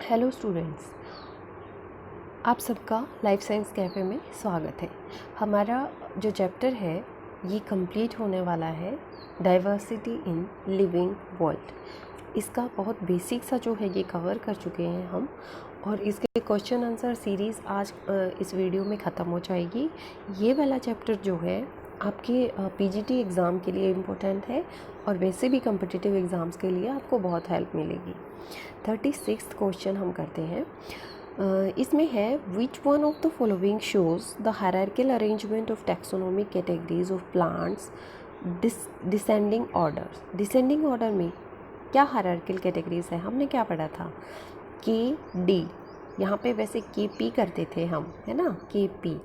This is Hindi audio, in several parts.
हेलो स्टूडेंट्स, आप सबका लाइफ साइंस कैफ़े में स्वागत है। हमारा जो चैप्टर है ये कंप्लीट होने वाला है, डाइवर्सिटी इन लिविंग वर्ल्ड। इसका बहुत बेसिक सा जो है ये कवर कर चुके हैं हम, और इसके क्वेश्चन आंसर सीरीज़ आज इस वीडियो में ख़त्म हो जाएगी। ये वाला चैप्टर जो है आपके पीजीटी एग्ज़ाम के लिए इम्पोर्टेंट है, और वैसे भी कम्पिटिटिव एग्ज़ाम्स के लिए आपको बहुत हेल्प मिलेगी। 36 क्वेश्चन हम करते हैं। इसमें है which one of the following shows the hierarchical arrangement of taxonomic categories of plants descending order. Descending order में क्या हायरार्किकल कैटेगरीज है, हमने क्या पढ़ा था? के डी, यहाँ पे वैसे के पी करते थे हम, है ना, के पी,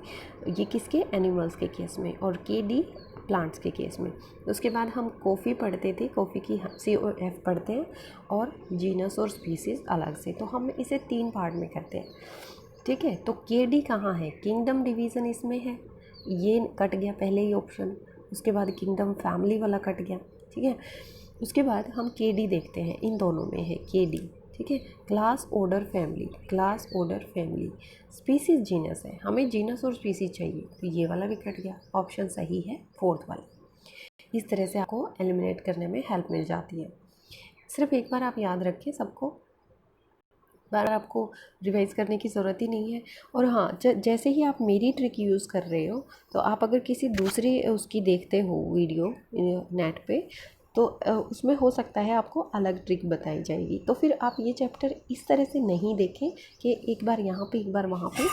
ये किसके, एनिमल्स के केस में, और के डी प्लांट्स के केस में। उसके बाद हम कॉफ़ी पढ़ते थे, कॉफ़ी की सी और एफ पढ़ते हैं, और जीनस और स्पीसीज़ अलग से। तो हम इसे 3 पार्ट में करते हैं, ठीक है। तो के डी कहाँ है? किंगडम डिवीज़न इसमें है, ये कट गया पहले ही ऑप्शन। उसके बाद किंगडम फैमिली वाला कट गया, ठीक है। उसके बाद हम के डी देखते हैं, इन दोनों में है के डी, ठीक है। Class order family, class order family, species genus है, हमें जीनस और स्पीसीज चाहिए, तो ये वाला भी कट गया, ऑप्शन सही है फोर्थ वाला। इस तरह से आपको एलिमिनेट करने में हेल्प मिल जाती है। सिर्फ एक बार आप याद रखें, सबको बार आपको रिवाइज करने की ज़रूरत ही नहीं है। और हाँ, जैसे ही आप मेरी ट्रिक यूज़ कर रहे हो, तो आप अगर किसी दूसरी उसकी देखते हो वीडियो नेट पे, तो उसमें हो सकता है आपको अलग ट्रिक बताई जाएगी। तो फिर आप ये चैप्टर इस तरह से नहीं देखें कि एक बार यहाँ पे एक बार वहाँ पे,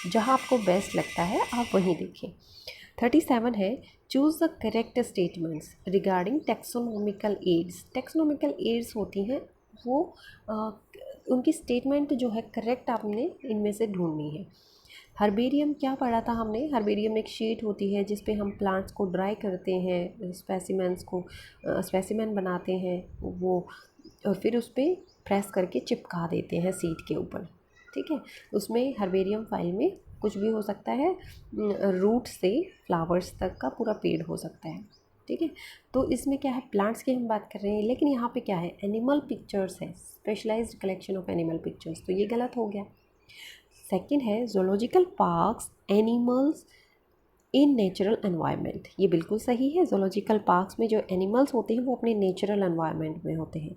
जहाँ आपको बेस्ट लगता है आप वहीं देखें। 37 है, choose the correct statements regarding taxonomical aids. Taxonomical aids होती हैं वो उनकी स्टेटमेंट जो है करेक्ट आपने इनमें से ढूंढनी है। हर्बेरियम क्या पढ़ा था हमने? हर्बेरियम एक शीट होती है जिस पे हम प्लांट्स को ड्राई करते हैं, स्पेसिमेंस को स्पेसिमेन बनाते हैं वो, और फिर उस पर प्रेस करके चिपका देते हैं सीट के ऊपर, ठीक है। उसमें हर्बेरियम फाइल में कुछ भी हो सकता है, रूट से फ्लावर्स तक का पूरा पेड़ हो सकता है, ठीक है। तो इसमें क्या है, प्लांट्स की हम बात कर रहे हैं, लेकिन यहाँ पे क्या है, एनिमल पिक्चर्स है, specialised collection of animal pictures, तो ये गलत हो गया। सेकंड है zoological parks animals in natural environment, ये बिल्कुल सही है। जोलॉजिकल पार्क्स में जो एनिमल्स होते हैं वो अपने नेचुरल एनवायरनमेंट में होते हैं।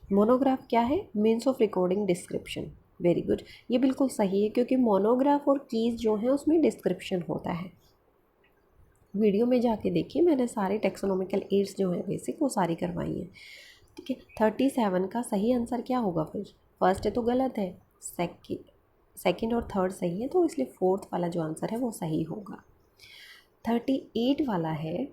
मोनोग्राफ क्या है? Means of recording description, very good, ये बिल्कुल सही है, क्योंकि मोनोग्राफ और कीज जो है उसमें डिस्क्रिप्शन होता है। वीडियो में जाके देखिए, मैंने सारे टेक्सोनॉमिकल एड्स जो हैं बेसिक वो सारी करवाई हैं, ठीक है। 37 का सही आंसर क्या होगा फिर? फर्स्ट है तो गलत है, सेकंड और थर्ड सही है, तो इसलिए फोर्थ वाला जो आंसर है वो सही होगा। 38 वाला है,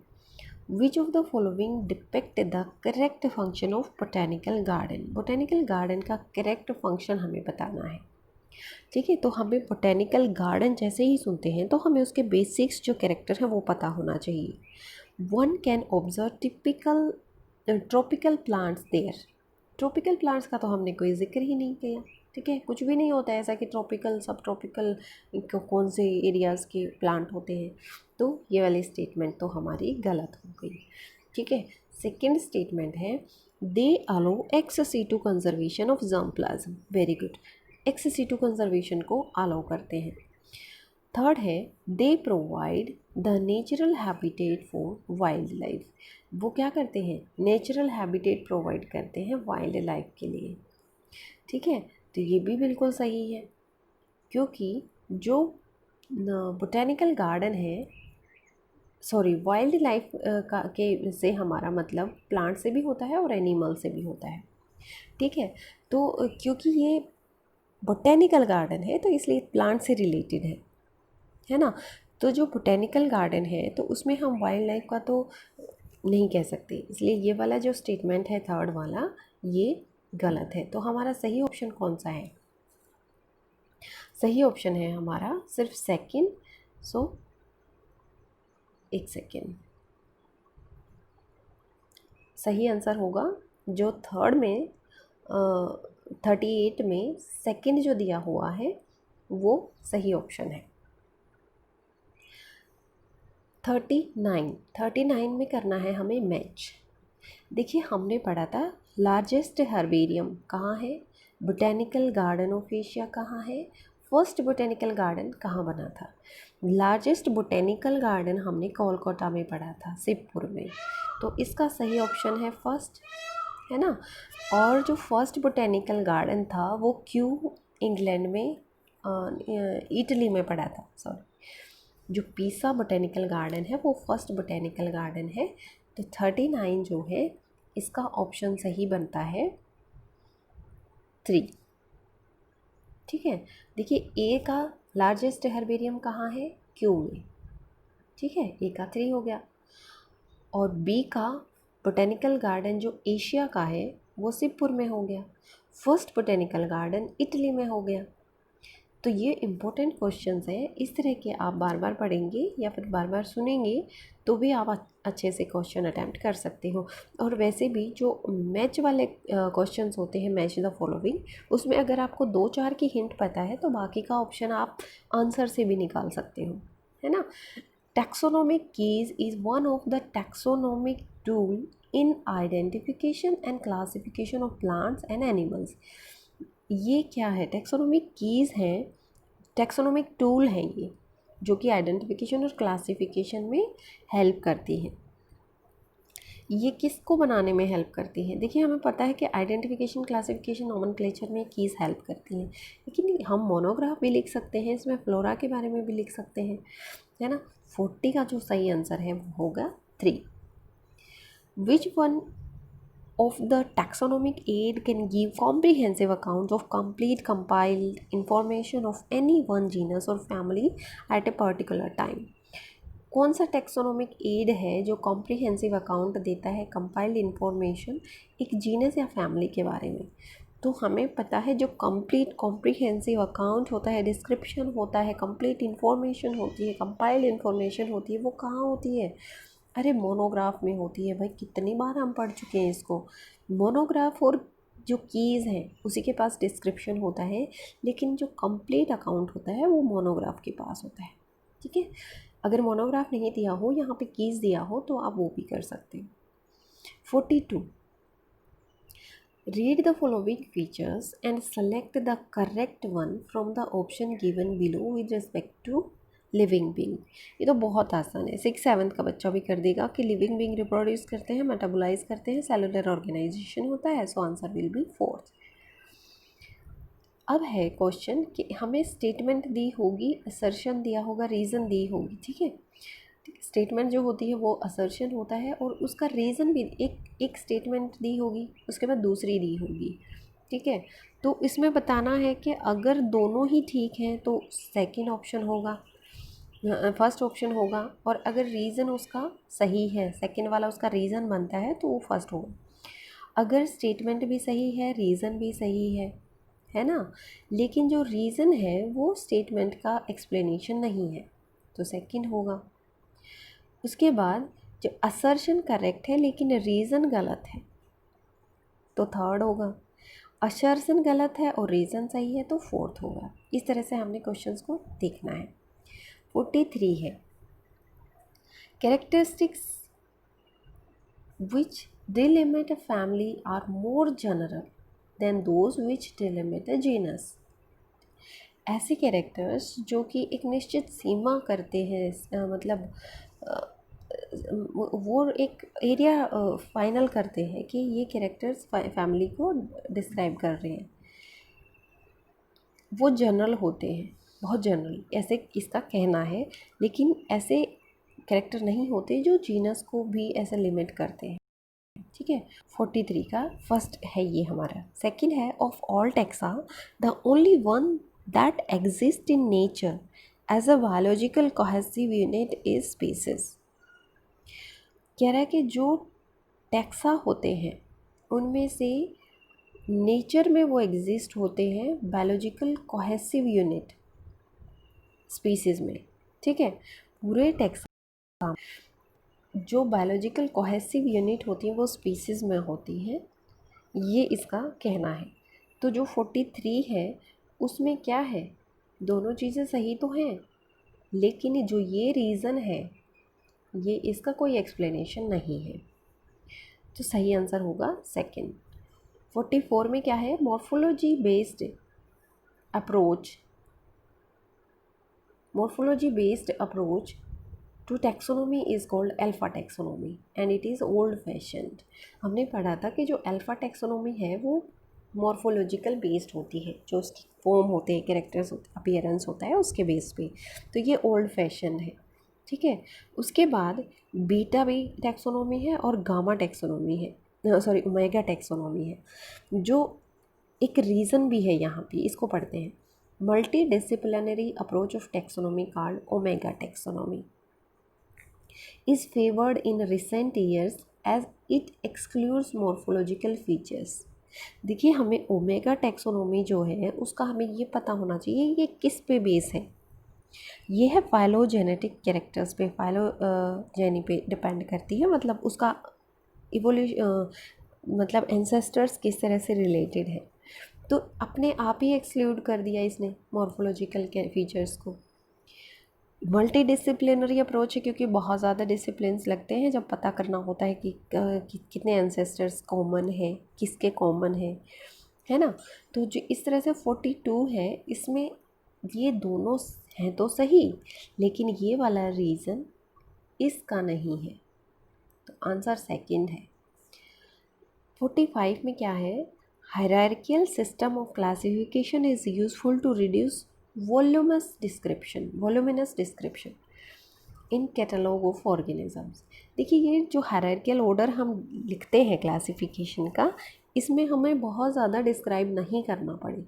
which of the following depict the correct function of botanical garden. Botanical garden का करेक्ट फंक्शन हमें बताना है, ठीक है। तो हमें बोटेनिकल गार्डन जैसे ही सुनते हैं तो हमें उसके बेसिक्स जो कैरेक्टर है वो पता होना चाहिए। One can observe typical tropical plants there. Tropical plants का तो हमने कोई जिक्र ही नहीं किया, ठीक है। कुछ भी नहीं होता है ऐसा कि ट्रॉपिकल सब ट्रॉपिकल कौन से एरियाज़ के प्लांट होते हैं, तो ये वाली स्टेटमेंट तो हमारी गलत हो गई, ठीक है। सेकेंड स्टेटमेंट है, they allow ex situ conservation of germplasm, very good, ex situ conservation को अलाउ करते हैं। थर्ड है, they provide the natural habitat for wildlife, वो क्या करते हैं, नेचुरल हैबिटेट प्रोवाइड करते हैं वाइल्ड लाइफ के लिए, ठीक है। तो ये भी बिल्कुल सही है, क्योंकि जो बोटेनिकल गार्डन है, सॉरी, वाइल्ड लाइफ का के से हमारा मतलब प्लांट से भी होता है और एनिमल से भी होता है, ठीक है। तो क्योंकि ये बोटेनिकल गार्डन है तो इसलिए प्लांट से रिलेटेड है ना। तो जो बोटेनिकल गार्डन है तो उसमें हम वाइल्ड लाइफ का तो नहीं कह सकते, इसलिए ये वाला जो स्टेटमेंट है थर्ड वाला ये गलत है। तो हमारा सही ऑप्शन कौन सा है? सही ऑप्शन है हमारा सिर्फ सेकंड। सो एक सेकेंड, सही आंसर होगा जो थर्ड में 38 में सेकंड जो दिया हुआ है वो सही ऑप्शन है। 39 में करना है हमें मैच। देखिए, हमने पढ़ा था लार्जेस्ट हर्बेरियम कहाँ है, बोटेनिकल गार्डन ऑफ एशिया कहाँ है? फर्स्ट बोटेनिकल गार्डन कहाँ बना था? लार्जेस्ट बोटेनिकल गार्डन हमने कोलकाता में पढ़ा था, शिवपुर में। तो इसका सही ऑप्शन है फर्स्ट, है ना। और जो फर्स्ट बोटेनिकल गार्डन था वो क्यों इंग्लैंड में इटली में पड़ा था, सॉरी। जो पीसा बोटेनिकल गार्डन है वो फर्स्ट बोटेनिकल गार्डन है। तो 39 जो है इसका ऑप्शन सही बनता है 3। ठीक है, देखिए ए का लार्जेस्ट हर्बेरियम कहाँ है? क्यू में। ठीक है, ए का 3 हो गया। और बी का बोटेनिकल गार्डन जो एशिया का है वो शिवपुर में हो गया। फर्स्ट बोटेनिकल गार्डन इटली में हो गया। तो ये इम्पोर्टेंट क्वेश्चंस हैं, इस तरह के आप बार बार पढ़ेंगे या फिर बार बार सुनेंगे तो भी आप अच्छे से क्वेश्चन अटैम्प्ट कर सकते हो। और वैसे भी जो मैच वाले क्वेश्चंस होते हैं, मैच द फॉलोइंग, उसमें अगर आपको 2-4 की हिंट पता है तो बाकी का ऑप्शन आप आंसर से भी निकाल सकते हो, है ना। Taxonomic keys is one of the taxonomic tool in identification and classification of plants and animals. ये क्या है? टैक्सोनॉमिक कीज़ हैं, टैक्सोनॉमिक टूल हैं ये, जो कि आइडेंटिफिकेशन और क्लासिफिकेशन में हेल्प करती हैं। ये किसको बनाने में हेल्प करती हैं? देखिए, हमें पता है कि आइडेंटिफिकेशन, क्लासिफिकेशन, नोमेनक्लेचर में कीज़ हेल्प करती हैं, लेकिन हम मोनोग्राफ भी लिख सकते हैं, इसमें फ्लोरा के बारे में भी लिख सकते हैं, है ना। 40 का जो सही आंसर है वो होगा 3। Which one of the taxonomic aid can give comprehensive account of complete compiled information of any one genus or family at a particular time? कौन सा टैक्सोनॉमिक एड है जो कॉम्प्रिहेंसिव अकाउंट देता है कंपाइल्ड इंफॉर्मेशन एक जीनस या फैमिली के बारे में? तो हमें पता है जो कंप्लीट कॉम्प्रिहेंसिव अकाउंट होता है, डिस्क्रिप्शन होता है, कंप्लीट इन्फॉर्मेशन होती है, कंपाइल्ड इन्फॉर्मेशन होती है, वो कहाँ होती है? अरे मोनोग्राफ में होती है भाई, कितनी बार हम पढ़ चुके हैं इसको। मोनोग्राफ और जो कीज़ हैं उसी के पास डिस्क्रिप्शन होता है, लेकिन जो कंप्लीट अकाउंट होता है वो मोनोग्राफ के पास होता है। ठीक है, अगर मोनोग्राफ नहीं दिया हो, यहाँ पे कीज़ दिया हो, तो आप वो भी कर सकते हैं। 42. Read the following features and select the correct one from the option given below with respect to living being. ये तो बहुत आसान है, 6-7 का बच्चा भी कर देगा कि लिविंग बींग रिप्रोड्यूस करते हैं, मेटाबोलाइज करते हैं, सेलुलर ऑर्गेनाइजेशन होता है, so answer will be 4th। अब है क्वेश्चन कि हमें स्टेटमेंट दी होगी, असर्शन दिया होगा, रीज़न दी होगी। ठीक है, स्टेटमेंट जो होती है वो असर्शन होता है और उसका रीज़न भी एक स्टेटमेंट दी होगी, उसके बाद दूसरी दी होगी। ठीक है, तो इसमें बताना है कि अगर दोनों ही ठीक हैं तो सेकंड ऑप्शन होगा, फर्स्ट ऑप्शन होगा, और अगर रीज़न उसका सही है, सेकंड वाला उसका रीज़न बनता है, तो वो फर्स्ट होगा। अगर स्टेटमेंट भी सही है, रीज़न भी सही है ना, लेकिन जो रीज़न है वो स्टेटमेंट का एक्सप्लेनेशन नहीं है, तो सेकंड होगा। उसके बाद जो असर्शन करेक्ट है लेकिन रीज़न गलत है, तो थर्ड होगा। असर्शन गलत है और रीज़न सही है तो फोर्थ होगा। इस तरह से हमने क्वेश्चंस को देखना है। 43 है, characteristics which delimit a family are more general than those which delimit a genus। ऐसे कैरेक्टर्स जो कि एक निश्चित सीमा करते हैं, मतलब वो एक एरिया फाइनल करते हैं कि ये कैरेक्टर्स फैमिली को डिस्क्राइब कर रहे हैं, वो जनरल होते हैं, बहुत जनरल, ऐसे इसका कहना है। लेकिन ऐसे कैरेक्टर नहीं होते जो जीनस को भी ऐसे लिमिट करते हैं। ठीक है, 43 का फर्स्ट है ये हमारा। सेकंड है, of all taxa the only one that exist in nature as a biological cohesive unit is species. कह रहा है कि जो टैक्सा होते हैं उनमें से नेचर में वो एग्जिस्ट होते हैं बायोलॉजिकल कोहेसिव यूनिट स्पीसीज में। ठीक है, पूरे टैक्सा जो बायोलॉजिकल कोहेसिव यूनिट होती है वो स्पीसीज में होती हैं, ये इसका कहना है। तो जो 43 है उसमें क्या है, दोनों चीज़ें सही तो हैं, लेकिन जो ये रीज़न है ये इसका कोई एक्सप्लेनेशन नहीं है, तो सही आंसर होगा सेकंड। 44 में क्या है, morphology based approach to taxonomy is called alpha taxonomy and it is old fashioned. हमने पढ़ा था कि जो अल्फा टैक्सोनॉमी है वो मॉर्फोलॉजिकल बेस्ड होती है, जो उसकी फॉर्म होते हैं, कैरेक्टर्स होते हैं, अपीयरेंस होता है उसके बेस पे, तो ये ओल्ड फैशन है। ठीक है, उसके बाद बीटा भी टैक्सोनॉमी है और गामा टैक्सोनॉमी है, सॉरी ओमेगा टैक्सोनॉमी है, जो एक रीज़न भी है यहाँ पे, इसको पढ़ते हैं। Multi disciplinary approach of taxonomy called omega taxonomy is favored in recent years as it excludes morphological features। देखिए, हमें ओमेगा टैक्सोनॉमी जो है उसका हमें ये पता होना चाहिए ये किस पे बेस है। ये है फाइलोजेनेटिक कैरेक्टर्स पे, फाइलोजेनी पे डिपेंड करती है, मतलब उसका इवोल्यूशन, मतलब एंसेस्टर्स किस तरह से रिलेटेड है। तो अपने आप ही एक्सक्लूड कर दिया इसने मॉर्फोलॉजिकल फीचर्स को। मल्टी डिसिप्लिनरी अप्रोच है क्योंकि बहुत ज़्यादा डिसिप्लिन्स लगते हैं जब पता करना होता है कि कितने एंसेस्टर्स कॉमन है, किसके कॉमन है ना। तो जो इस तरह से 42 है, इसमें ये दोनों हैं तो सही, लेकिन ये वाला रीज़न इसका नहीं है, तो आंसर सेकंड है। 45 में क्या है, hierarchical system of classification is useful to reduce voluminous description in catalogue of organisms. देखिए, ये जो हायरार्कियल ऑर्डर हम लिखते हैं क्लासिफिकेशन का, इसमें हमें बहुत ज़्यादा डिस्क्राइब नहीं करना पड़े,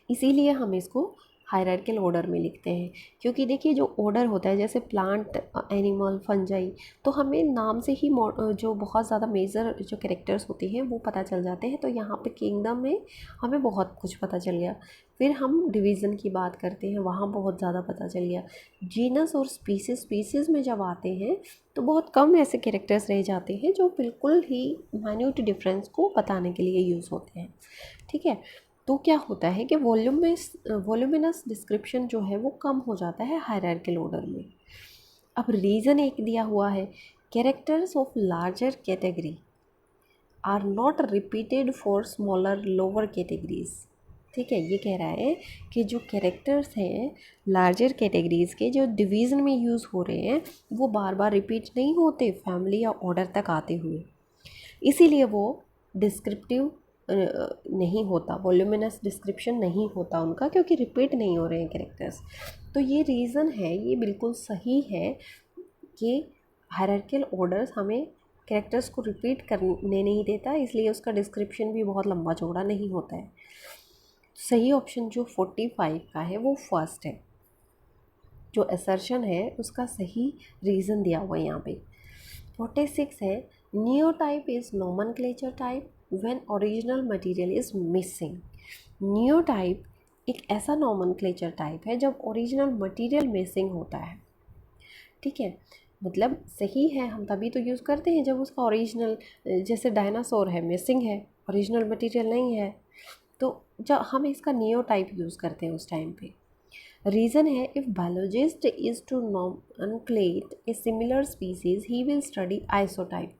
इसीलिए हम इसको हायरार्कियल ऑर्डर में लिखते हैं। क्योंकि देखिए, जो ऑर्डर होता है जैसे प्लांट, एनिमल, फंजाई, तो हमें नाम से ही जो बहुत ज़्यादा मेजर जो कैरेक्टर्स होते हैं वो पता चल जाते हैं। तो यहाँ पे किंगडम में हमें बहुत कुछ पता चल गया। फिर हम डिवीज़न की बात करते हैं, वहाँ बहुत ज़्यादा पता चल गया। जीनस और स्पीसीज़ में जब आते हैं तो बहुत कम ऐसे कैरेक्टर्स रह जाते हैं जो बिल्कुल ही माइन्यूट डिफरेंस को बताने के लिए यूज़ होते हैं। ठीक है, तो क्या होता है कि वॉल्यूमिनस डिस्क्रिप्शन जो है वो कम हो जाता है हायरार्कियल ऑर्डर में। अब रीज़न एक दिया हुआ है, characters of larger category are not repeated for smaller lower categories. ठीक है, ये कह रहा है कि जो कैरेक्टर्स हैं लार्जर कैटेगरीज़ के, जो डिवीज़न में यूज़ हो रहे हैं, वो बार बार रिपीट नहीं होते फैमिली या ऑर्डर तक आते हुए, इसीलिए वो डिस्क्रिप्टिव नहीं होता, वॉल्यूमिनस डिस्क्रिप्शन नहीं होता उनका, क्योंकि रिपीट नहीं हो रहे हैं कैरेक्टर्स। तो ये रीज़न है, ये बिल्कुल सही है कि हायरार्कियल ऑर्डर्स हमें कैरेक्टर्स को रिपीट करने नहीं देता, इसलिए उसका डिस्क्रिप्शन भी बहुत लंबा चौड़ा नहीं होता है। सही ऑप्शन जो 45 का है वो फर्स्ट है, जो असर्शन है उसका सही रीज़न दिया हुआ है यहाँ पे। 46 है, नियोटाइप is nomenclature type when original material is missing. नियोटाइप एक ऐसा नोमेनक्लेचर टाइप है जब ओरिजिनल मटेरियल मिसिंग होता है। ठीक है, मतलब सही है, हम तभी तो यूज़ करते हैं जब उसका ओरिजिनल, जैसे डायनासोर है, मिसिंग है, ओरिजिनल मटेरियल नहीं है, तो जब हम इसका नियोटाइप यूज़ करते हैं उस टाइम पे। रीज़न है, if biologist is to nomenclate a similar species he will study isotype.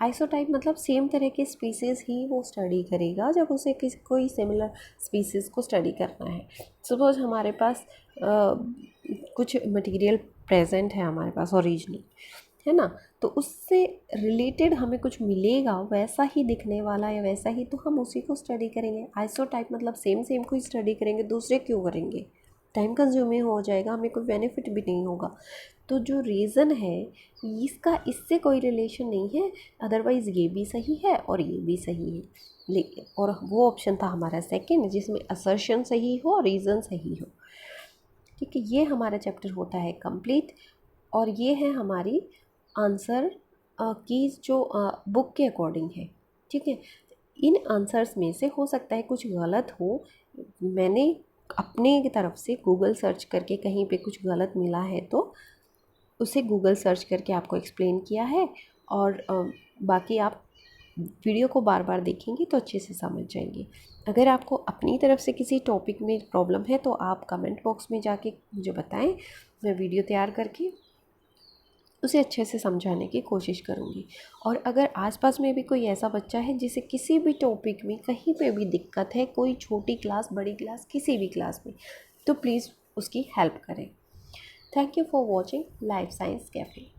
Isotype मतलब सेम तरह के स्पीसीज़ ही वो स्टडी करेगा जब उसे कोई सिमिलर स्पीसीज़ को स्टडी करना है। सपोज हमारे पास कुछ मटेरियल प्रेजेंट है हमारे पास ओरिजिनल, है ना, तो उससे रिलेटेड हमें कुछ मिलेगा वैसा ही दिखने वाला या वैसा ही, तो हम उसी को स्टडी करेंगे। आइसोटाइप मतलब सेम को ही स्टडी करेंगे, दूसरे क्यों करेंगे, टाइम कंज्यूमिंग हो जाएगा, हमें कोई बेनिफिट भी नहीं होगा। तो जो रीज़न है इसका इससे कोई रिलेशन नहीं है, अदरवाइज़ ये भी सही है और ये भी सही है, लेकिन और वो ऑप्शन था हमारा सेकंड जिसमें असर्शन सही हो और रीज़न सही हो। ठीक है, ये हमारा चैप्टर होता है कंप्लीट, और ये है हमारी आंसर की जो बुक के अकॉर्डिंग है। ठीक है, इन आंसर्स में से हो सकता है कुछ गलत हो, मैंने अपने की तरफ से गूगल सर्च करके कहीं पे कुछ गलत मिला है तो उसे गूगल सर्च करके आपको एक्सप्लेन किया है, और बाकी आप वीडियो को बार बार देखेंगे तो अच्छे से समझ जाएंगे। अगर आपको अपनी तरफ से किसी टॉपिक में प्रॉब्लम है तो आप कमेंट बॉक्स में जाके मुझे बताएं, मैं वीडियो तैयार करके उसे अच्छे से समझाने की कोशिश करूँगी। और अगर आसपास में भी कोई ऐसा बच्चा है जिसे किसी भी टॉपिक में कहीं पे भी दिक्कत है, कोई छोटी क्लास बड़ी क्लास किसी भी क्लास में, तो प्लीज़ उसकी हेल्प करें। Thank you for watching life science cafe.